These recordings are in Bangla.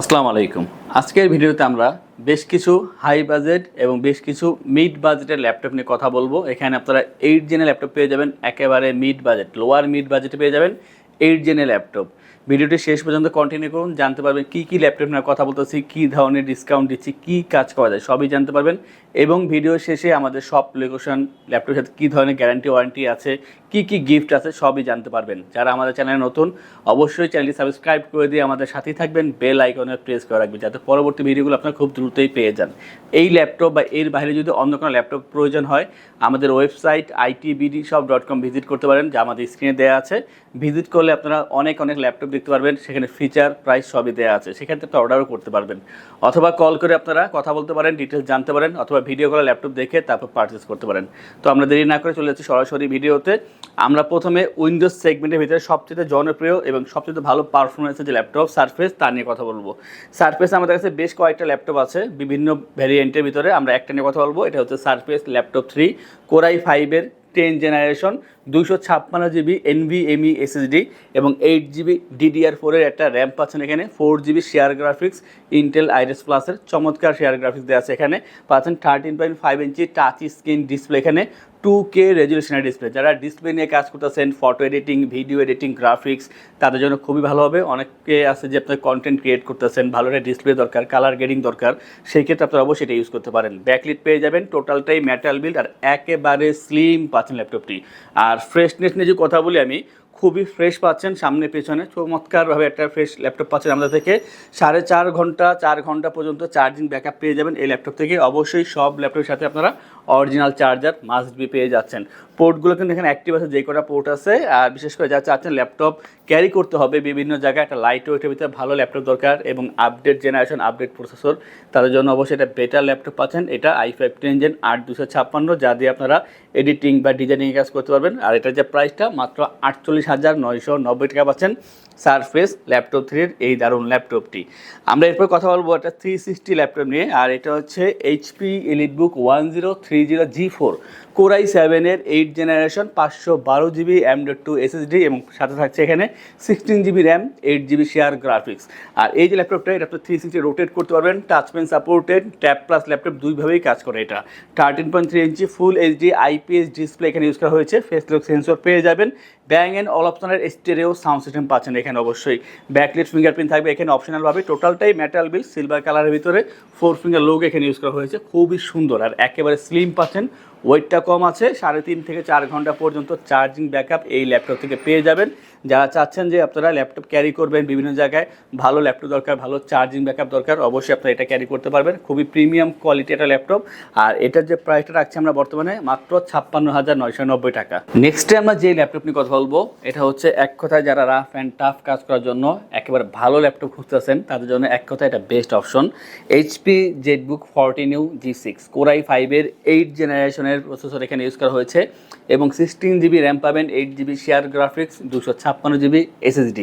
আসসালামু আলাইকুম। আজকের ভিডিওতে আমরা বেশ কিছু হাই বাজেট এবং বেশ কিছু মিড বাজেটের ল্যাপটপ নিয়ে কথা বলবো। এখানে আপনারা 8 জেনের ল্যাপটপ পেয়ে যাবেন, একেবারে মিড বাজেট, লোয়ার মিড বাজেটে পেয়ে যাবেন 8 জেনের ল্যাপটপ। ভিডিওটি শেষ পর্যন্ত কন্টিনিউ করুন, জানতে পারবেন কী কী ল্যাপটপ নিয়ে কথা বলতেছি, কী ধরনের ডিসকাউন্ট দিচ্ছি, কী কাজ করা যায় সবই জানতে পারবেন। এবং ভিডিও শেষে আমাদের সব লোকেশন ল্যাপটপের সাথে কী ধরনের গ্যারান্টি ওয়ারেন্টি আছে, কী কী গিফট আছে সবই জানতে পারবেন। যারা আমাদের চ্যানেলে নতুন অবশ্যই চ্যানেলটি সাবস্ক্রাইব করে দিয়ে আমাদের সাথেই থাকবেন, বেল আইকনে প্রেস করে রাখবেন যাতে পরবর্তী ভিডিওগুলো আপনারা খুব দ্রুতই পেয়ে যান। এই ল্যাপটপ বা এর বাইরে যদি অন্য কোনো ল্যাপটপ প্রয়োজন হয় আমাদের ওয়েবসাইট itbdshop.com ভিজিট করতে পারেন, যা আমাদের স্ক্রিনে দেওয়া আছে। ভিজিট করলে আপনারা অনেক ল্যাপটপ দেখতে পারবেন, সেখানে ফিচার প্রাইস সবই দেওয়া আছে, সেখান থেকে অর্ডারও করতে পারবেন। অথবা কল করে আপনারা কথা বলতে পারেন, ডিটেলস জানতে পারেন, অথবা ভিডিও কলে ল্যাপটপ দেখে তারপর পারচেস করতে পারেন। তো আমরা দেরি না করে চলে যাচ্ছি সরাসরি ভিডিওতে। আমরা প্রথমে উইন্ডোজ সেগমেন্টের ভিতরে সবচেয়ে জনপ্রিয় এবং সবচেয়ে ভালো পারফরমেন্সের যে ল্যাপটপ সারফেস, তা নিয়ে কথা বলবো। সারফেস আমাদের কাছে বেশ কয়েকটা ল্যাপটপ আছে বিভিন্ন ভ্যারিয়েন্টের ভিতরে, আমরা একটা নিয়ে কথা বলবো। এটা হচ্ছে surface laptop 3 Core i5-এর 10 generation, 256GB NVMe SSD এবং 8GB DDR4-এর একটা র্যাম পাচ্ছেন। এখানে 4GB share graphics, Intel iris প্লাসের চমৎকার শেয়ার গ্রাফিক্স দেওয়া আছে। এখানে পাচ্ছেন 13.5 ইঞ্চি টাচ স্ক্রিন ডিসপ্লে, এখানে 2K রেজলিউশনের ডিসপ্লে। যারা ডিসপ্লে নিয়ে কাজ করতেছেন, photo editing, video editing, graphics, তাদের জন্য খুবই ভালো হবে। অনেকে আছে যে আপনার কন্টেন্ট ক্রিয়েট করতেছেন, ভালো একটা ডিসপ্লে দরকার, কালার গ্রেডিং দরকার, সেই ক্ষেত্রে আপনারা অবশ্যই এটা ইউজ করতে পারেন। ব্যাকলিট পেয়ে যাবেন, টোটালটাই মেটাল বিল্ড আর একেবারে স্লিম পাচ্ছেন ল্যাপটপটি। আর ফ্রেশনেস নিয়ে যে কথা বলি আমি, খুবই ফ্রেশ পাচ্ছেন, সামনে পেছনে চমৎকারভাবে একটা ফ্রেশ ল্যাপটপ পাচ্ছেন আমাদের থেকে। 4.5 ঘন্টা পর্যন্ত চার্জিং ব্যাকআপ পেয়ে যাবেন এই ল্যাপটপ থেকে। অবশ্যই সব ল্যাপটপের সাথে আপনারা অরিজিনাল চার্জার মাস্ট বি পেয়ে যাচ্ছেন। পোর্টগুলো কিন্তু এখানে অ্যাক্টিভ আছে, যে কটা পোর্ট আছে। আর বিশেষ করে যারা চাচ্ছেন ল্যাপটপ ক্যারি করতে হবে বিভিন্ন জায়গায়, একটা লাইট ওয়েটের ভিতরে ভালো ল্যাপটপ দরকার এবং আপডেট জেনারেশন, আপডেট প্রসেসর, তাদের জন্য অবশ্যই এটা বেটার ল্যাপটপ পাচ্ছেন। এটা i5 10 Gen 8256, যা দিয়ে আপনারা এডিটিং বা ডিজাইনিংয়ে কাজ করতে পারবেন। আর এটার যে প্রাইসটা মাত্র 48,990 টাকা পাচ্ছেন সারফেস ল্যাপটপ 3-এর এই দারুণ ল্যাপটপটি। আমরা এরপর কথা বলবো একটা 360 ল্যাপটপ নিয়ে। আর এটা হচ্ছে HP EliteBook 1030 G4 Core i7-এর 8 জেনারেশন, 512GB M.2 SSD এবং সাথে থাকছে এখানে 16GB RAM, 8GB share graphics. আর এই যে ল্যাপটপটা, এটা আপনি 360 রোটেট করতে পারবেন, touch pen supported, tab plus laptop দুইভাবেই কাজ করে। এটা 13.3 inch full HD IPS display এখানে ইউজ করা হয়েছে, ফেস লক সেন্সর পেয়ে যাবেন, ব্যাং অ্যান্ড অল অপশনের স্টেরিও সাউন্ড সিস্টেম পাচ্ছেন এখানে। অবশ্যই ব্যাকলিট ফিঙ্গারপ্রিন্ট থাকবে এখানে অপশনালভাবে। টোটালটাই মেটাল বিল, সিলভার কালারের ভিতরে 4 ফিঙ্গার লোগো এখানে ইউজ করা হয়েছে, খুবই সুন্দর। আর একেবারে স্লিম পাচ্ছেন, ওয়েটটা কম আছে, 3.5 থেকে 4 ঘন্টা পর্যন্ত চার্জিং ব্যাকআপ এই ল্যাপটপ থেকে পেয়ে যাবেন। যারা চাচ্ছেন যে আপনারা ল্যাপটপ ক্যারি করবেন বিভিন্ন জায়গায়, ভালো ল্যাপটপ দরকার, ভালো চার্জিং ব্যাকআপ দরকার, অবশ্যই আপনারা এটা ক্যারি করতে পারবেন। খুবই প্রিমিয়াম কোয়ালিটি একটা ল্যাপটপ। আর এটার যে প্রাইসটা রাখছি আমরা বর্তমানে মাত্র 56,990 টাকা। নেক্সটে আমরা যে ল্যাপটপ নিয়ে কথা বলবো, এটা হচ্ছে এক কথায় যারা রাফ অ্যান্ড টাফ কাজ করার জন্য একেবারে ভালো ল্যাপটপ খুঁজতেছেন, তাদের জন্য এক কথায় এটা best option. HP ZBook 14U G6 Core i5-এর 8 জেনারেশনের প্রসেসর এখানে ইউজ করা হয়েছে এবং 16GB র্যাম পাবেন, 8GB share graphics, 256GB SSD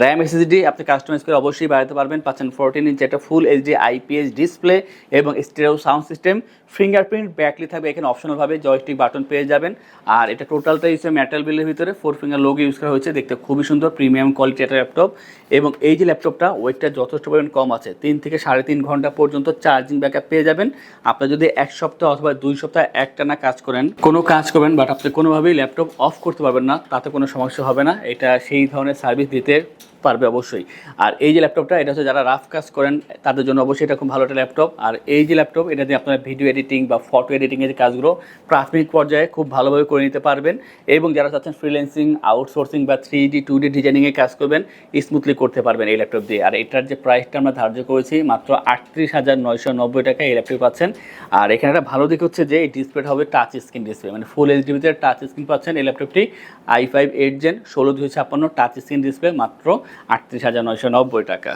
RAM. SSD আপনি কাস্টমাইজ করে অবশ্যই বাড়াতে পারবেন। পাচ্ছেন 14 ইঞ্চি একটা ফুল এইচডি IPS ডিসপ্লে এবং স্টেরিও সাউন্ড সিস্টেম, ফিঙ্গারপ্রিন্ট ব্যাকলি থাকবে এখানে অপশনালভাবে, জয়স্টিক বাটন পেয়ে যাবেন। আর এটা টোটালটা হচ্ছে মেটাল বিলের ভিতরে 4 ফিঙ্গার লোগো ইউজ করা হয়েছে, দেখতে খুবই সুন্দর, প্রিমিয়াম কোয়ালিটি একটা ল্যাপটপ। এবং এই যে ল্যাপটপটা ওয়েটটা যথেষ্ট পরিমাণ কম আছে, 3 থেকে 3.5 ঘন্টা পর্যন্ত চার্জিং ব্যাকআপ পেয়ে যাবেন। আপনার যদি 1 সপ্তাহ অথবা 2 সপ্তাহ একটানা কাজ করেন, কোনো কাজ করবেন বাট আপনি কোনোভাবেই ল্যাপটপ অফ করতে পারবেন না, তাতে কোনো সমস্যা হবে না। এটা সেই ধরনের সার্ভিস দিতে পারবে অবশ্যই। আর এই যে ল্যাপটপটা, এটা হচ্ছে যারা রাফ কাজ করেন তাদের জন্য অবশ্যই এটা খুব ভালো একটা ল্যাপটপ। আর এই যে ল্যাপটপ, এটা দিয়ে আপনারা ভিডিও এডিটিং বা ফটো এডিটিংয়ের যে কাজগুলো প্রাথমিক পর্যায়ে খুব ভালোভাবে করে নিতে পারবেন। এবং যারা চাচ্ছেন ফ্রিল্যান্সিং, আউটসোর্সিং বা 3D 2D ডিজাইনিংয়ে কাজ করবেন, স্মুথলি করতে পারবেন এই ল্যাপটপ দিয়ে। আর এটার যে প্রাইসটা আমরা ধার্য করেছি মাত্র 38,990 টাকা এই ল্যাপটপ পাচ্ছেন। আর এখানে একটা ভালো দিক হচ্ছে যে এই ডিসপ্লেটা হবে টাচ স্ক্রিন ডিসপ্লে, মানে ফুল এইচডি ভিতরে টাচ স্ক্রিন পাচ্ছেন এই ল্যাপটপটি। i5 8 Gen 16/256 touch screen display, মাত্র 38,990 টাকা।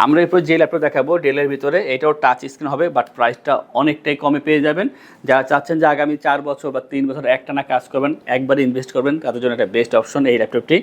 আমরা এরপর যে ল্যাপটপ দেখাবো ডেলের ভিতরে, এটাও টাচ স্ক্রিন হবে বাট প্রাইসটা অনেকটাই কমে পেয়ে যাবেন। যারা চাচ্ছেন যে আগামী 4 বছর বা 3 বছর একটানা কাজ করবেন, একবারে ইনভেস্ট করবেন, তাদের জন্য একটা বেস্ট অপশন এই ল্যাপটপটি।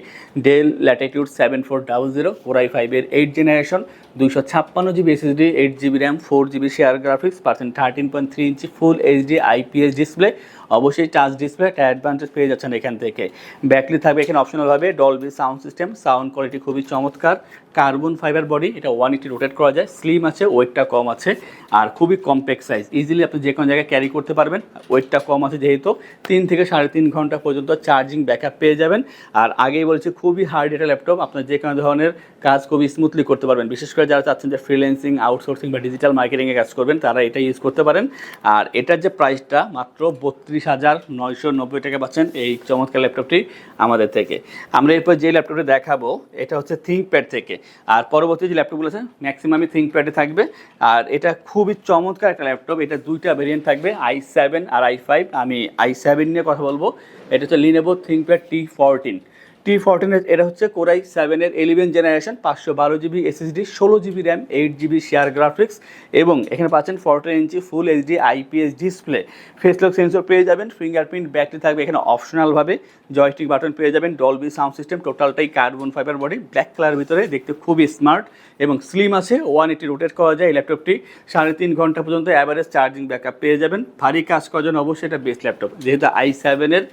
ডেল ল্যাটিটিউড 7400 Core i5-এর 8 generation, 256GB SSD, 8GB RAM, 4GB share graphics, পাচ্ছেন 13.3 inch full HD IPS display, অবশ্যই টাচ ডিসপ্লে, একটা অ্যাডভান্টেজ পেয়ে যাচ্ছেন এখান থেকে। ব্যাকলি থাকবে এখানে অপশনালভাবে Dolby sound system, sound quality খুবই চমৎকার কার্বন ফাইবার বডি, এটা 180 রোটেট করা যায়, স্লিম আছে, ওয়েটটা কম আছে আর খুবই কম্প্যাক্ট সাইজ, ইজিলি আপনি যে কোনো জায়গায় ক্যারি করতে পারবেন। ওয়েটটা কম আছে যেহেতু 3 থেকে 3.5 ঘন্টা পর্যন্ত চার্জিং ব্যাকআপ পেয়ে যাবেন। আর আগেই বলছি খুবই হার্ড একটা ল্যাপটপ, আপনার যে কোনো ধরনের কাজ খুবই স্মুথলি করতে পারবেন। বিশেষ করে যারা চাচ্ছেন যে ফ্রিল্যান্সিং, আউটসোর্সিং বা ডিজিটাল মার্কেটিংয়ে কাজ করবেন তারা এটা ইউজ করতে পারেন। আর এটার যে প্রাইসটা মাত্র 32,990 টাকা পাচ্ছেন এই চমৎকার ল্যাপটপটি আমাদের থেকে। আমরা এরপর যে ল্যাপটপটি দেখাবো এটা হচ্ছে থিঙ্কপ্যাড থেকে, আর পরবর্তী যে ল্যাপটপগুলো আছে ম্যাক্সিমামই থিঙ্কপ্যাডে থাকবে। আর এটা খুবই চমৎকার একটা ল্যাপটপ, এটা দুইটা ভেরিয়েন্ট থাকবে, i7 আর i5। আমি i7 নিয়ে কথা বলবো। এটা হচ্ছে লিনোভো থিঙ্কপ্যাড T14। এটা হচ্ছে Core i7-এর 11 generation, 512 GB SSD, 16 GB RAM, 8 GB share graphics এবং এখানে পাচ্ছেন 14 inch full HD IPS display, face lock sensor পেয়ে যাবেন, ফিঙ্গারপ্রিন্ট ব্যাটারি থাকবে এখানে অপশনালভাবে, জয়স্টিক বাটন পেয়ে যাবেন, ডলবি সাউন্ড সিস্টেম, টোটালটাই carbon fibre body, black colour ভিতরে, দেখতে খুবই স্মার্ট এবং স্লিম আছে, 180 রোটেট করা যায়। এই ল্যাপটপটি 3.5 ঘন্টা পর্যন্ত অ্যাভারেজ চার্জিং ব্যাকআপ পেয়ে যাবেন। ভারী কাজ করার জন্য অবশ্যই এটা বেস্ট ল্যাপটপ, যেহেতু i7-এর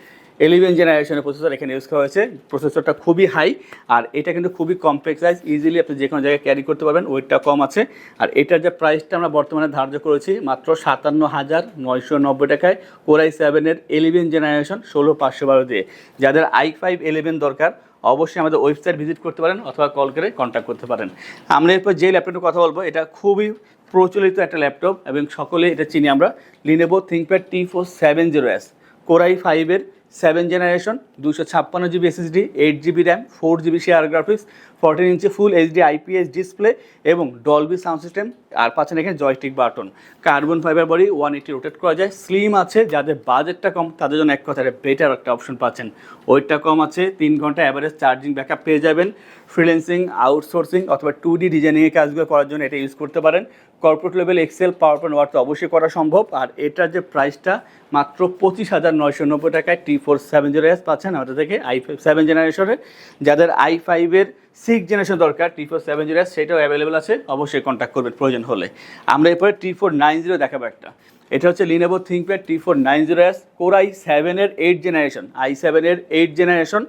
11 জেনারেশনের প্রসেসর এখানে ইউজ করা হয়েছে। প্রসেসরটা খুবই হাই আর এটা কিন্তু খুবই কম্প্যাক্ট সাইজ, ইজিলি আপনি যে কোনো জায়গায় ক্যারি করতে পারবেন, ওয়েটটা কম আছে। আর এটার যে প্রাইসটা আমরা বর্তমানে ধার্য করেছি মাত্র 57,990 টাকায়, Core i7-এর 11 জেনারেশন 16512 দিয়ে। যাদের i5 11 দরকার অবশ্যই আমাদের ওয়েবসাইট ভিজিট করতে পারেন অথবা কল করে কন্ট্যাক্ট করতে পারেন। আমরা এরপর যে ল্যাপটপের কথা বলবো এটা খুবই প্রচলিত একটা ল্যাপটপ এবং সকলে এটা চিনি আমরা, Lenovo ThinkPad T470S, Core i5-এর 7 generation, 256 GB SSD, 8 GB RAM, 4 GB share graphics, 14 inch full HD IPS display এবং ডলবি সাউন্ড সিস্টেম। আর পাচ্ছেন এখানে joystick button, carbon fibre body, 180 rotate করা যায়, স্লিম আছে। যাদের বাজেটটা কম তাদের জন্য এক কথায় বেটার একটা অপশন পাচ্ছেন, ওয়েটটা কম আছে, 3 ঘন্টা অ্যাভারেজ চার্জিং ব্যাকআপ পেয়ে যাবেন। ফ্রিল্যান্সিং, আউটসোর্সিং অথবা 2D ডিজাইনিংয়ের কাজগুলো করার জন্য এটা ইউজ করতে পারেন। Corporate level Excel, PowerPoint, Word তো অবশ্যই করা সম্ভব। আর এটার যে প্রাইসটা মাত্র 25,990 টাকায় T470S পাচ্ছেন আমাদের থেকে i5 7 জেনারেশনের। যাদের i5-এর 6 জেনারেশন দরকার T470S সেটাও অ্যাভেলেবেল আছে, অবশ্যই কন্ট্যাক্ট করবেন প্রয়োজন হলে। আমরা এরপরে T490 দেখাবো একটা, এটা হচ্ছে লিনোভো থিঙ্কপ্যাড T490S, Core i7-এর 8 জেনারেশন, i7-এর 8 জেনারেশন।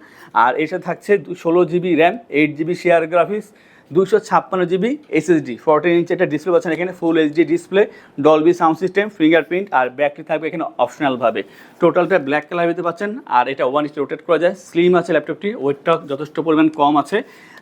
আর এর সাথে থাকছে 16 GB RAM, 8 GB share graphics, 256 GB SSD, 14 inch একটা ডিসপ্লে পাচ্ছেন এখানে, full HD display, Dolby sound system, fingerprint আর ব্যাটারি থাকবে এখানে অপশনালভাবে। টোটালটা ব্ল্যাক কালার ভিতরে পাচ্ছেন আর এটা 180 রোটেট করা যায়, স্লিম আছে ল্যাপটপটি, ওয়েটটা যথেষ্ট পরিমাণ কম আছে।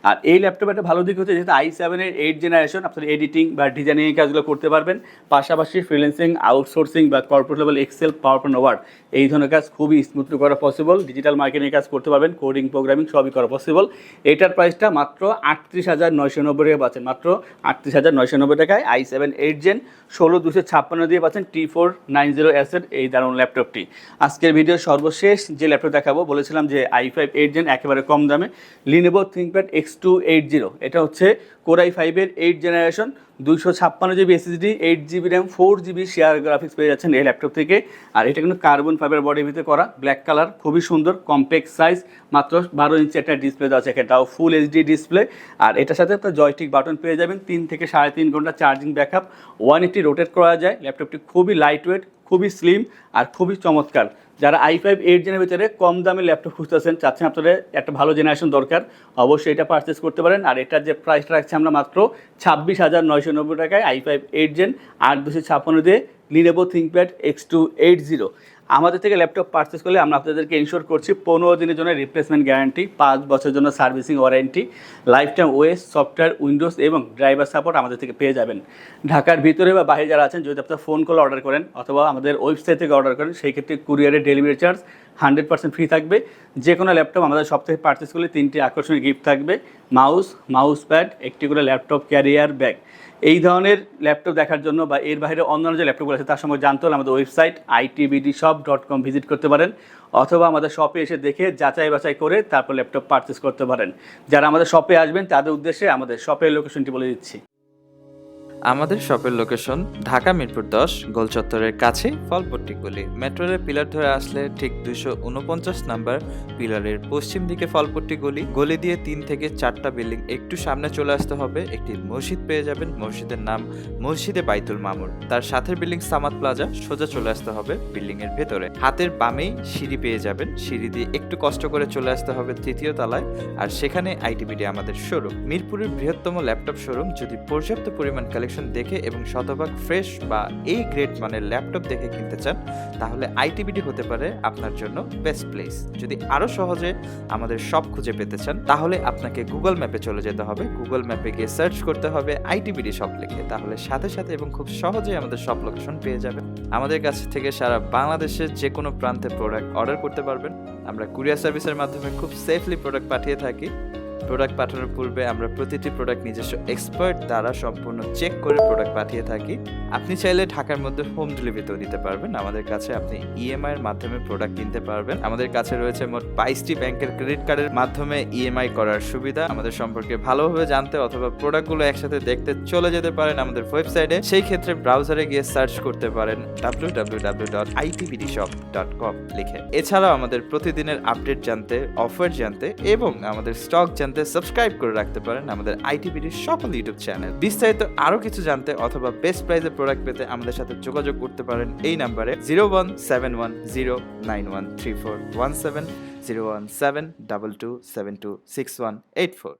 আর এই ল্যাপটপে একটা ভালো দিক হচ্ছে যেহেতু i7-এর 8 জেনারেশন, আপনার এডিটিং বা ডিজাইনিংয়ের কাজগুলো করতে পারবেন, পাশাপাশি ফ্রিল্যান্সিং, আউটসোর্সিং বা corporate level Excel, PowerPoint, Word এই ধরনের কাজ খুবই স্মুথলি করা পসিবল। ডিজিটাল মার্কেটিংয়ের কাজ করতে পারবেন, কোডিং, প্রোগ্রামিং সবই করা পসিবল। এটার প্রাইসটা মাত্র 38,990 টাকা পাচ্ছেন, মাত্র 38,990 টাকায় i7 8 জেন 16256 দিয়ে পাচ্ছেন T490S-এর এই দারুণ ল্যাপটপটি। আজকের ভিডিও সর্বশেষ যে ল্যাপটপ দেখাবো বলেছিলাম যে i5 8 জেন একেবারে কম দামে, লিনোভো থিঙ্কপ্যাড X280। এটা হচ্ছে Core i5-এর 8 generation, 256 GB SSD, 8 GB RAM, 4 GB share graphics পেয়ে যাচ্ছেন এই ল্যাপটপ থেকে। আর এটা কিন্তু কার্বন ফাইবার বডির ভিতরে করা, ব্ল্যাক কালার, খুবই সুন্দর, কম্প্যাক্ট সাইজ, মাত্র 12 ইঞ্চি একটা ডিসপ্লে দেওয়া আছে, এটাও ফুল এইচডি ডিসপ্লে। আর এটার সাথে আপনার জয়স্টিক বাটন পেয়ে যাবেন, 3 থেকে 3.5 ঘন্টা চার্জিং ব্যাকআপ, 180 রোটেট করা যায়। ল্যাপটপটি খুবই লাইট ওয়েট, খুবই স্লিম আর খুবই চমৎকার। যারা i5 8 জেনের ভিতরে কম দামে ল্যাপটপ খুঁজতেছেন, চাচ্ছেন আপনাদের একটা ভালো জেনারেশন দরকার, অবশ্যই এটা পারচেস করতে পারেন। আর এটার যে প্রাইসটা রাখছি আমরা মাত্র 26,990 টাকায়, i5 8 জেন 8/256 দিয়ে লিনোভো থিঙ্কপ্যাড X280। আমাদের থেকে ল্যাপটপ পারচেস করলে আমরা আপনাদেরকে ইনশোর করছি 15 দিনের জন্য রিপ্লেসমেন্ট গ্যারান্টি, 5 বছরের জন্য servicing warranty, life time OS, software, Windows এবং ড্রাইভার সাপোর্ট আমাদের থেকে পেয়ে যাবেন। ঢাকার ভিতরে বা বাইরে যারা আছেন, যদি আপনারা ফোন কলে অর্ডার করেন অথবা আমাদের ওয়েবসাইট থেকে অর্ডার করেন, সেই ক্ষেত্রে কুরিয়ারের ডেলিভারি চার্জ 100% ফ্রি থাকবে। যে কোনো ল্যাপটপ আমাদের সব থেকে পারচেস করলে 3টি আকর্ষণীয় গিফট থাকবে, মাউস প্যাড, একটি করে ল্যাপটপ ক্যারিয়ার ব্যাগ। এই ধরনের ল্যাপটপ দেখার জন্য বা এর বাইরে অন্যান্য যে ল্যাপটপগুলো আছে তার সম্পর্কে জানতে হলে আমাদের ওয়েবসাইট itbdshop.com ভিজিট করতে পারেন অথবা আমাদের শপে এসে দেখে যাচাই বাছাই করে তারপর ল্যাপটপ পারচেস করতে পারেন। যারা আমাদের শপে আসবেন তাদের উদ্দেশ্যে আমাদের শপের লোকেশনটি বলে দিচ্ছি। আমাদের শপের লোকেশন ঢাকা মিরপুর 10 গোল চত্বরের কাছে ফলপট্টি গলি। মেট্রো রেল পিলার ধরে আসলে ঠিক 249 নাম্বার পিলারের পশ্চিম দিকে ফলপট্টি গলি। গলি দিয়ে 3 থেকে 4টা বিল্ডিং একটু সামনে চলে আসতে হবে, একটি মসজিদ পেয়ে যাবেন। মসজিদের নাম মসজিদে বাইতুল মামুর। তার সাথের বিল্ডিং সামাদ প্লাজা, সোজা চলে আসতে হবে বিল্ডিং এর ভেতরে। হাতের বামেই সিঁড়ি পেয়ে যাবেন, সিঁড়ি দিয়ে একটু কষ্ট করে চলে আসতে হবে 3য় তলায়, আর সেখানে আইটিবিডি আমাদের শোরুম। মিরপুরের বৃহত্তম ল্যাপটপ শোরুম। যদি পর্যাপ্ত পরিমাণ কালেকশন দেখে এবং শতভাগ ফ্রেশ বা এই গ্রেড মানের ল্যাপটপ দেখে কিনতে চান, তাহলে আইটিবিডি হতে পারে আপনার জন্য বেস্ট প্লেস। যদি আরো সহজে আমাদের শপ খুঁজে পেতে চান, তাহলে আপনাকে গুগল ম্যাপে চলে যেতে হবে। গুগল ম্যাপে গিয়ে সার্চ করতে হবে আইটিবিডি শপ লিখে, তাহলে সাথে সাথে এবং খুব সহজেই আমাদের শপ লোকেশন পেয়ে যাবেন। আমাদের কাছ থেকে সারা বাংলাদেশের যে কোনো প্রান্তে প্রোডাক্ট অর্ডার করতে পারবেন। আমরা কুরিয়ার সার্ভিসের মাধ্যমে খুব সেফলি প্রোডাক্ট পাঠিয়ে থাকি। প্রোডাক্ট পাঠানোর পূর্বে আমরা প্রতিটি প্রোডাক্ট নিজস্ব এক্সপার্ট দ্বারা সম্পূর্ণ চেক করে প্রোডাক্ট পাঠিয়ে থাকি। আপনি চাইলে ঢাকার মধ্যে হোম ডেলিভারিতেও দিতে পারবেন। আমাদের কাছে আপনি ইএমআই এর মাধ্যমে প্রোডাক্ট কিনতে পারবেন। আমাদের কাছে রয়েছে মোট 22টি ব্যাংকের ক্রেডিট কার্ডের মাধ্যমে ইএমআই করার সুবিধা। আমাদের সম্পর্কে ভালোভাবে জানতে অথবা প্রোডাক্টগুলো একসাথে দেখতে চলে যেতে পারেন আমাদের ওয়েবসাইটে। সেই ক্ষেত্রে ব্রাউজারে গিয়ে সার্চ করতে পারেন www.itbdshop.com লিখে। এছাড়াও আমাদের প্রতিদিনের আপডেট জানতে, অফার জানতে এবং আমাদের স্টক জানতে সাবস্ক্রাইব করে রাখতে পারেন আমাদের আইটিবিডির সকল ইউটিউব চ্যানেল। বিস্তারিত আরো কিছু জানতে অথবা বেস্ট প্রাইসে প্রোডাক্ট পেতে আমাদের সাথে যোগাযোগ করতে পারেন এই নাম্বারে 01710913417 01722726184।